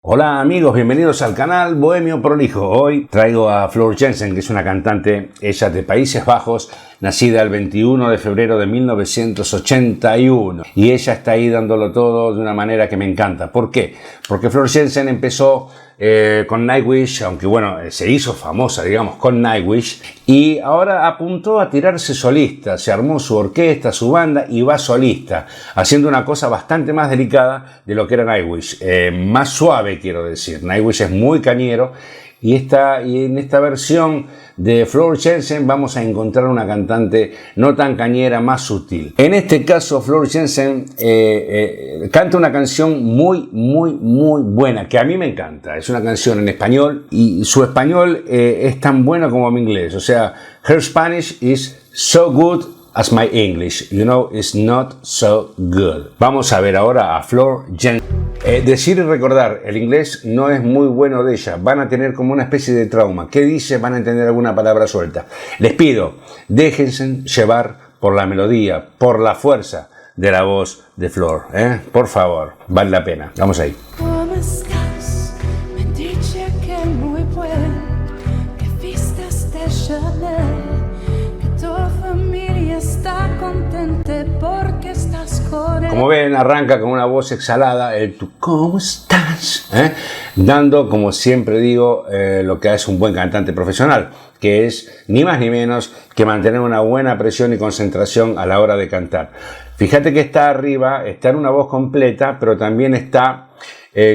Hola amigos, bienvenidos al canal Bohemio Prolijo. Hoy traigo a Floor Jansen, que es una cantante, ella de Países Bajos, nacida el 21 de febrero de 1981. Y ella está ahí dándolo todo de una manera que me encanta. ¿Por qué? Porque Floor Jansen empezó con Nightwish, aunque bueno, se hizo famosa, digamos, con Nightwish, y ahora apuntó a tirarse solista, se armó su orquesta, su banda y va solista, haciendo una cosa bastante más delicada de lo que era Nightwish, más suave quiero decir. Nightwish es muy cañero y en esta versión de Floor Jansen vamos a encontrar una cantante no tan cañera, más sutil. En este caso Floor Jansen canta una canción muy buena, que a mí me encanta. Es una canción en español y su español es tan bueno como mi inglés. O sea, her Spanish is so good as my English, you know, it's not so good. Vamos a ver ahora a Floor Jansen. Decir y recordar, el inglés no es muy bueno de ella, van a tener como una especie de trauma. ¿Qué dice? Van a entender alguna palabra suelta. Les pido, déjense llevar por la melodía, por la fuerza de la voz de Floor, por favor, vale la pena. Vamos ahí. ¿Cómo estás? Me dice que muy bien, que vistes de Chanel, que tu familia está contenta porque estás con él. Como ven, arranca con una voz exhalada, el tú, ¿cómo estás? Dando, como siempre digo, lo que hace un buen cantante profesional, que es ni más ni menos que mantener una buena presión y concentración a la hora de cantar. Fíjate que está arriba, está en una voz completa, pero también está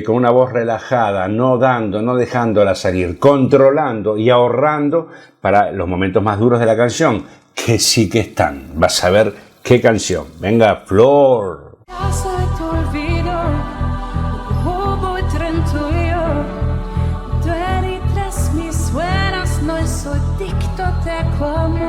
con una voz relajada, no dejándola salir, controlando y ahorrando para los momentos más duros de la canción, que sí que están. Vas a ver qué canción. Venga, Floor. Casa de tu olvido, hubo y trento yo, tú eres mis sueños, no soy dicto de amor.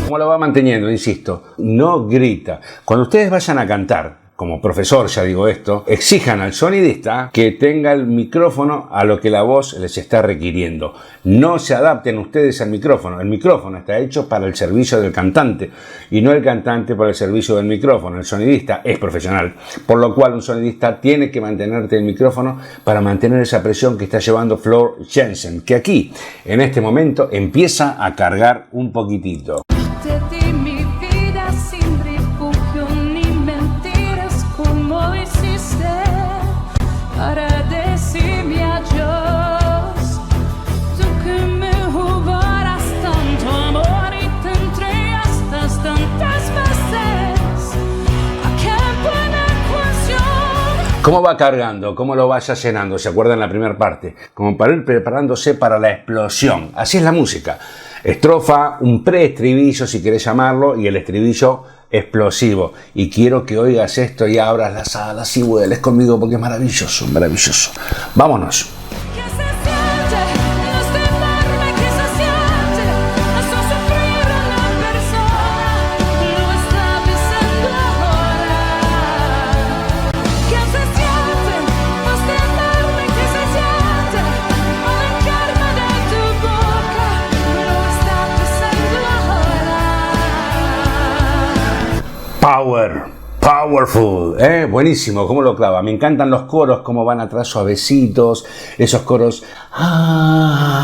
¿Cómo lo va manteniendo? Insisto, no grita. Cuando ustedes vayan a cantar, como profesor ya digo esto, exijan al sonidista que tenga el micrófono a lo que la voz les está requiriendo. No se adapten ustedes al micrófono. El micrófono está hecho para el servicio del cantante y no el cantante para el servicio del micrófono. El sonidista es profesional, por lo cual un sonidista tiene que mantenerte el micrófono para mantener esa presión que está llevando Floor Jansen, que aquí, en este momento, empieza a cargar un poquitito. Te di mi vida sin refugio ni mentiras, como hiciste para decirme adiós. Tú que me jugaras tanto amor y te entregaste tantas veces a qué buena ecuación. ¿Cómo va cargando? ¿Cómo lo vaya llenando? ¿Se acuerdan la primera parte? Como para ir preparándose para la explosión. Así es la música. Estrofa, un preestribillo si querés llamarlo, y el estribillo explosivo. Y quiero que oigas esto y abras las alas y vueles conmigo porque es maravilloso, maravilloso. Vámonos. ¿Qué se siente? No es tenerme, ¿qué se siente? Eso sufrir a la persona, no está pensando ahora. ¿Qué se siente? No es tenerme, ¿qué se siente? Alejarme de tu boca, no está pensando ahora. Powerful, buenísimo, cómo lo clava. Me encantan los coros, cómo van atrás suavecitos, esos coros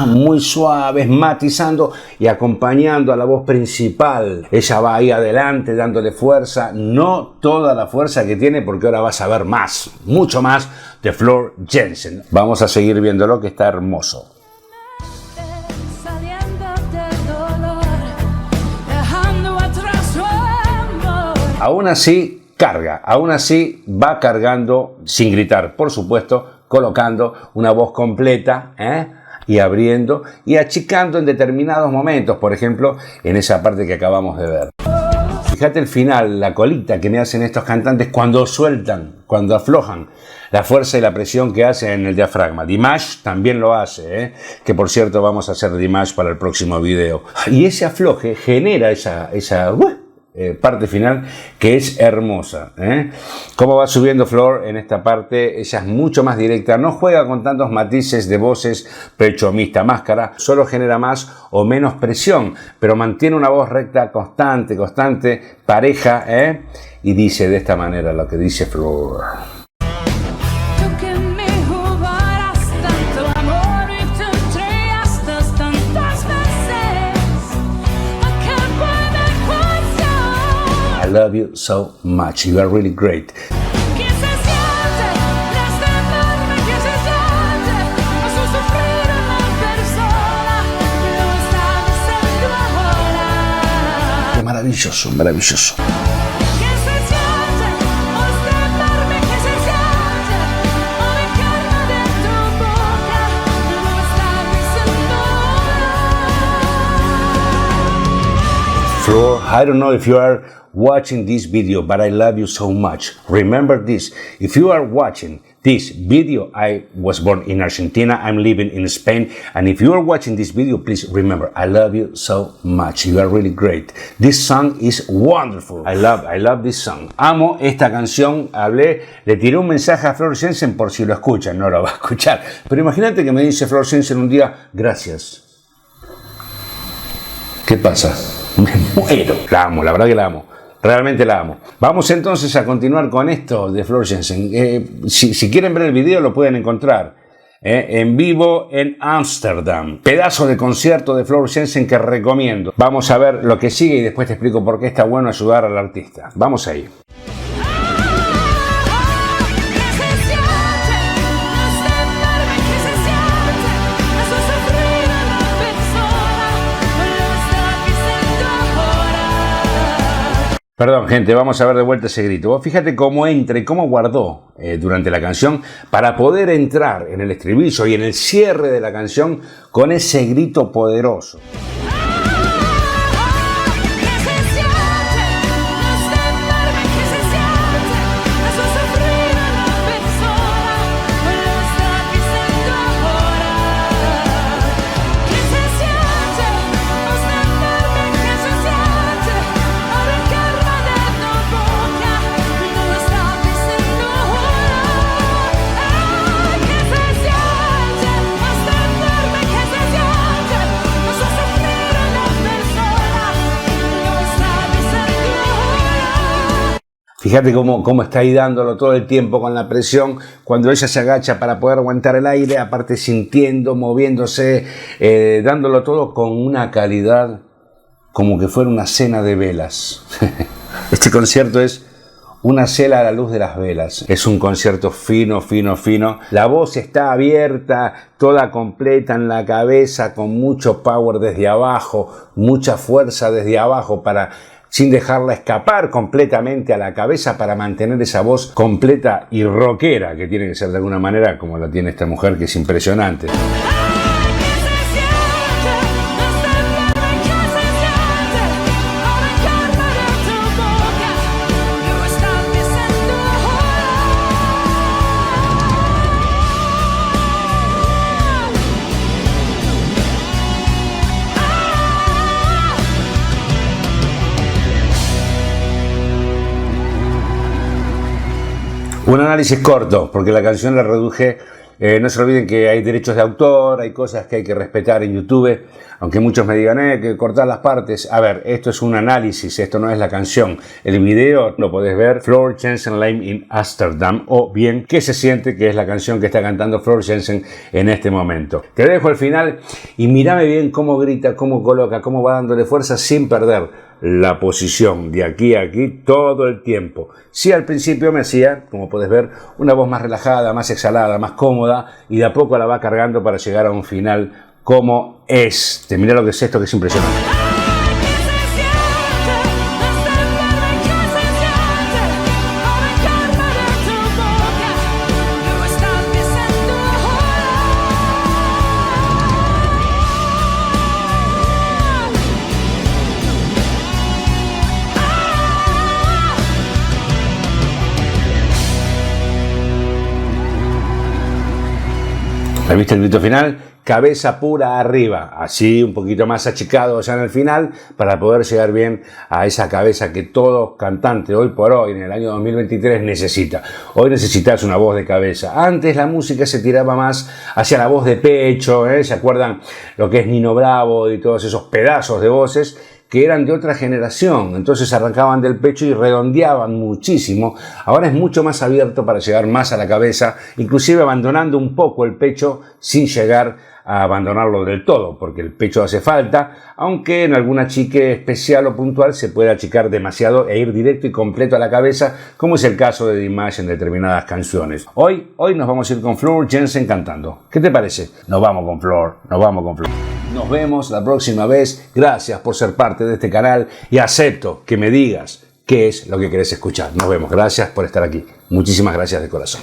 muy suaves, matizando y acompañando a la voz principal. Ella va ahí adelante dándole fuerza, no toda la fuerza que tiene, porque ahora vas a ver más, mucho más de Floor Jansen. Vamos a seguir viéndolo, que está hermoso. Saliendo del dolor, dejando atrás su amor. Aún así carga, aún así va cargando sin gritar, por supuesto, colocando una voz completa, y abriendo y achicando en determinados momentos, por ejemplo, en esa parte que acabamos de ver. Fíjate el final, la colita que me hacen estos cantantes cuando sueltan, cuando aflojan, la fuerza y la presión que hacen en el diafragma. Dimash también lo hace, que por cierto vamos a hacer Dimash para el próximo video. Y ese afloje genera esa parte final que es hermosa. Cómo va subiendo Floor en esta parte, ella es mucho más directa, no juega con tantos matices de voces pecho, mixta, máscara, solo genera más o menos presión, pero mantiene una voz recta, constante, pareja, y dice de esta manera lo que dice Floor. Tú love you so much. You are really great. Que se siente este enorme que se siente a su sufrir una persona lo está diciendo ahora. Qué maravilloso, maravilloso. Que se siente este enorme que se siente al encarno de tu boca lo está diciendo ahora. Flor, I don't know if you are watching this video, but I love you so much. Remember this, if you are watching this video, I was born in Argentina, I'm living in Spain, and if you are watching this video, please remember, I love you so much. You are really great. This song is wonderful. I love this song. Amo esta canción. Le tiré un mensaje a Flor Jensen por si lo escuchan, no lo va a escuchar. Pero imagínate que me dice Flor Jensen un día, gracias. ¿Qué pasa? Me muero. La amo, la verdad que la amo. Realmente la amo. Vamos entonces a continuar con esto de Flor Jensen. Si quieren ver el video lo pueden encontrar en vivo en Ámsterdam. Pedazo de concierto de Flor Jensen que recomiendo. Vamos a ver lo que sigue y después te explico por qué está bueno ayudar al artista. Vamos ahí. Perdón, gente, vamos a ver de vuelta ese grito. Vos fíjate cómo entra y cómo guardó durante la canción para poder entrar en el estribillo y en el cierre de la canción con ese grito poderoso. Fíjate cómo está ahí dándolo todo el tiempo con la presión, cuando ella se agacha para poder aguantar el aire, aparte sintiendo, moviéndose, dándolo todo con una calidad como que fuera una cena de velas. Este concierto es una cena a la luz de las velas. Es un concierto fino, fino, fino. La voz está abierta, toda completa en la cabeza, con mucho power desde abajo, mucha fuerza desde abajo sin dejarla escapar completamente a la cabeza para mantener esa voz completa y rockera que tiene que ser de alguna manera como la tiene esta mujer, que es impresionante. Un análisis corto, porque la canción la reduje. No se olviden que hay derechos de autor, hay cosas que hay que respetar en YouTube, aunque muchos me digan que cortar las partes. A ver, esto es un análisis, esto no es la canción. El video lo podés ver, Floor Jensen Live in Amsterdam, o bien ¿Qué se siente?, que es la canción que está cantando Floor Jensen en este momento. Te dejo el final y mírame bien cómo grita, cómo coloca, cómo va dándole fuerza sin perder la posición de aquí a aquí todo el tiempo. Sí, al principio me hacía, como puedes ver, una voz más relajada, más exhalada, más cómoda, y de a poco la va cargando para llegar a un final como este. Mira lo que es esto, que es impresionante. ¿La viste el grito final? Cabeza pura arriba, así un poquito más achicado ya en el final para poder llegar bien a esa cabeza que todo cantante hoy por hoy, en el año 2023, necesita. Hoy necesitas una voz de cabeza. Antes la música se tiraba más hacia la voz de pecho, ¿Se acuerdan lo que es Nino Bravo y todos esos pedazos de voces que eran de otra generación? Entonces arrancaban del pecho y redondeaban muchísimo. Ahora es mucho más abierto para llegar más a la cabeza, inclusive abandonando un poco el pecho sin llegar a abandonarlo del todo, porque el pecho hace falta, aunque en alguna achique especial o puntual se puede achicar demasiado e ir directo y completo a la cabeza, como es el caso de Dimash en determinadas canciones. Hoy nos vamos a ir con Floor Jansen cantando. ¿Qué te parece? Nos vamos con Floor, nos vamos con Floor. Nos vemos la próxima vez. Gracias por ser parte de este canal y acepto que me digas qué es lo que querés escuchar. Nos vemos. Gracias por estar aquí. Muchísimas gracias de corazón.